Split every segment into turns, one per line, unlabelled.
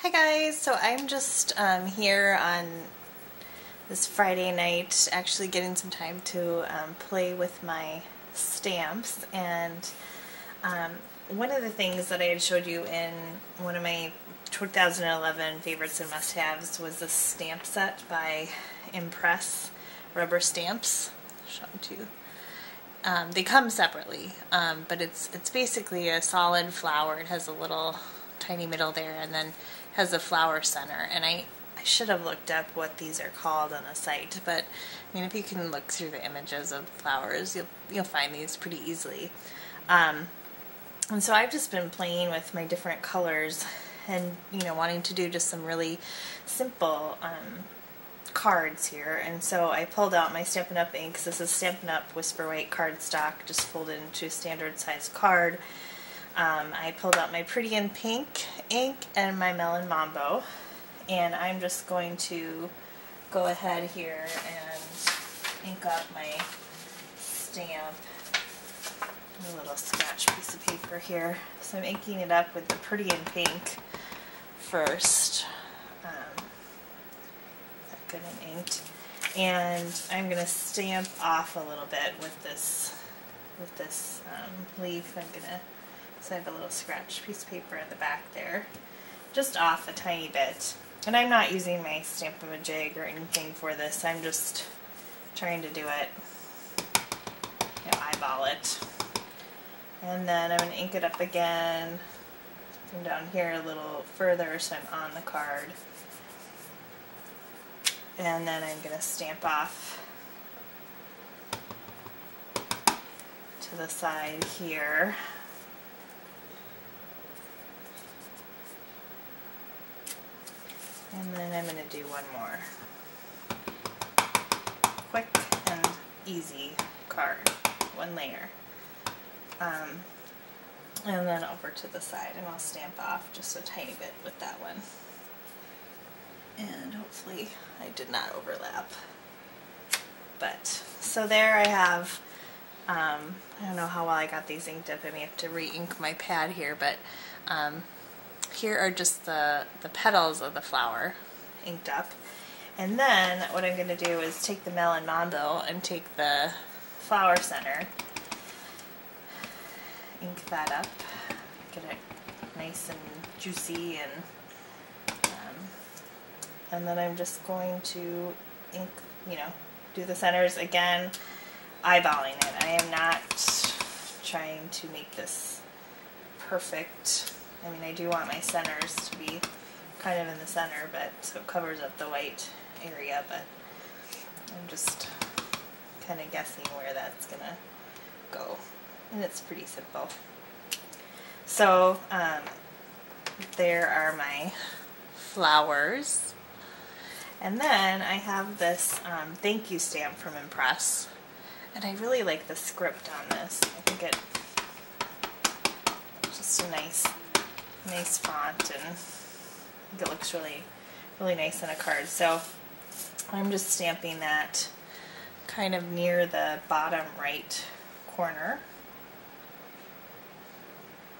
Hi guys, so I'm just here on this Friday night actually getting some time to play with my stamps, and one of the things that I had showed you in one of my 2011 favorites and must-haves was this stamp set by Impress rubber stamps. I'll show them to you. They come separately, but it's basically a solid flower. It has a little tiny middle there, and then has a flower center. And I should have looked up what these are called on the site, but I mean, if you can look through the images of flowers, you'll find these pretty easily. And so I've just been playing with my different colors, and wanting to do just some really simple cards here. And so I pulled out my Stampin' Up! Inks. This is Stampin' Up! Whisper White cardstock, just folded into a standard size card. I pulled out my Pretty in Pink ink and my Melon Mambo, and I'm just going to go ahead here and ink up my stamp. A little scratch piece of paper here. So I'm inking it up with the Pretty in Pink first. Good and inked, and I'm going to stamp off a little bit with this leaf. So I have a little scratch piece of paper in the back there, just off a tiny bit. And I'm not using my Stamp-A-Jig or anything for this. I'm just trying to do it, eyeball it. And then I'm going to ink it up again, come down here a little further so I'm on the card. And then I'm going to stamp off to the side here. And then I'm going to do one more quick and easy card, one layer. And then over to the side, and I'll stamp off just a tiny bit with that one. And hopefully I did not overlap. But, so there I have, I don't know how well I got these inked up. I may have to re-ink my pad here, but here are just the petals of the flower inked up. And then what I'm going to do is take the Melon Mambo and take the flower center, ink that up, get it nice and juicy, and then I'm just going to ink, do the centers again, eyeballing it. I am not trying to make this perfect. I mean, I do want my centers to be kind of in the center, but so it covers up the white area, but I'm just kind of guessing where that's gonna go. And it's pretty simple. So there are my flowers. And then I have this thank you stamp from Impress. And I really like the script on this. I think it's just a nice font, and I think it looks really, really nice on a card. So I'm just stamping that kind of near the bottom right corner.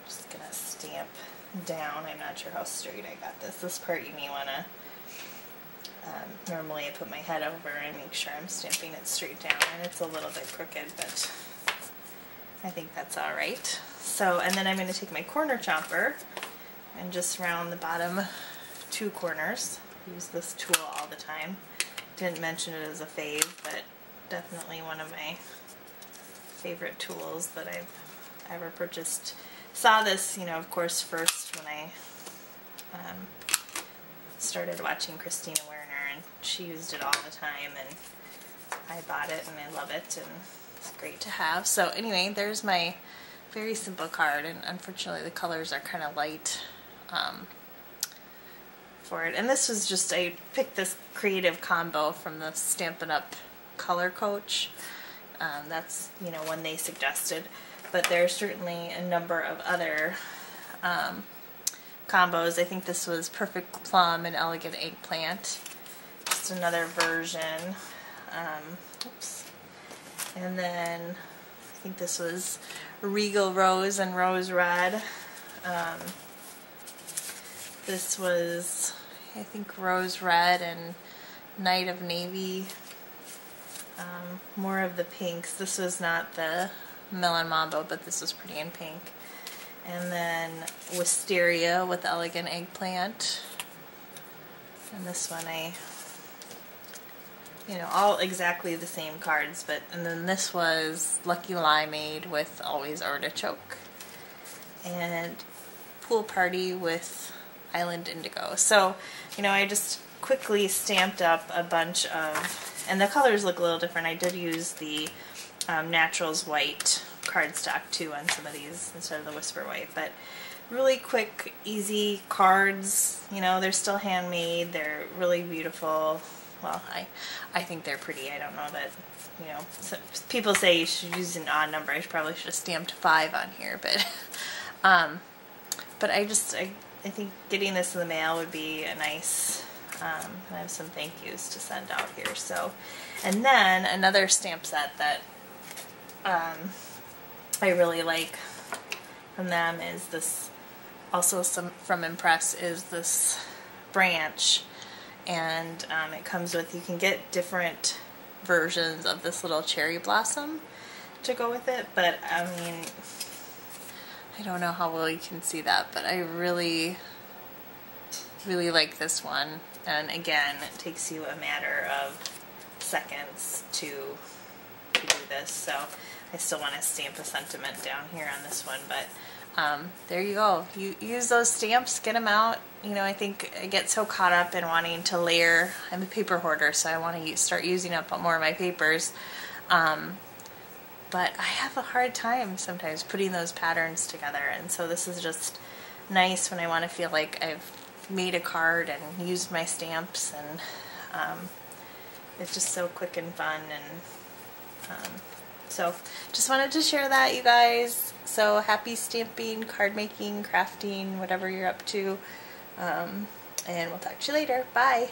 Just gonna stamp down. I'm not sure how straight I got this. This part you may want to, normally I put my head over and make sure I'm stamping it straight down, and it's a little bit crooked, but I think that's alright. So, and then I'm going to take my corner chomper and just round the bottom two corners. Use this tool all the time. Didn't mention it as a fave, but definitely one of my favorite tools that I've ever purchased. Saw this, of course, first when I started watching Christina Werner, and she used it all the time, and I bought it and I love it, and it's great to have. So anyway, there's my very simple card, and unfortunately the colors are kind of light for it. And this was just, I picked this creative combo from the Stampin' Up! Color Coach. That's, one they suggested. But there's certainly a number of other combos. I think this was Perfect Plum and Elegant Eggplant. Just another version. Oops. And then I think this was Regal Rose and Rose Red. This was, I think, Rose Red and Night of Navy. More of the pinks. This was not the Melon Mambo, but this was pretty in pink. And then Wisteria with Elegant Eggplant. And this one all exactly the same cards, and then this was Lucky Limeade with Always Artichoke. And Pool Party with Island Indigo. So, I just quickly stamped up a bunch of, and the colors look a little different. I did use the Naturals White cardstock too on some of these instead of the Whisper White, but really quick, easy cards. They're still handmade. They're really beautiful. Well, I think they're pretty. I don't know that, so people say you should use an odd number. I probably should have stamped 5 on here, but I think getting this in the mail would be a nice, I have some thank yous to send out here. So, and then another stamp set that I really like from them is this, also from Impress, is this branch. And it comes with, you can get different versions of this little cherry blossom to go with it, but I mean, I don't know how well you can see that, but I really, really like this one. And again, it takes you a matter of seconds to do this, so I still want to stamp a sentiment down here on this one, but there you go. You use those stamps, get them out. I think I get so caught up in wanting to layer. I'm a paper hoarder, so I want to start using up more of my papers. But I have a hard time sometimes putting those patterns together, and so this is just nice when I want to feel like I've made a card and used my stamps, and it's just so quick and fun. And so just wanted to share that, you guys. So happy stamping, card making, crafting, whatever you're up to. And we'll talk to you later. Bye.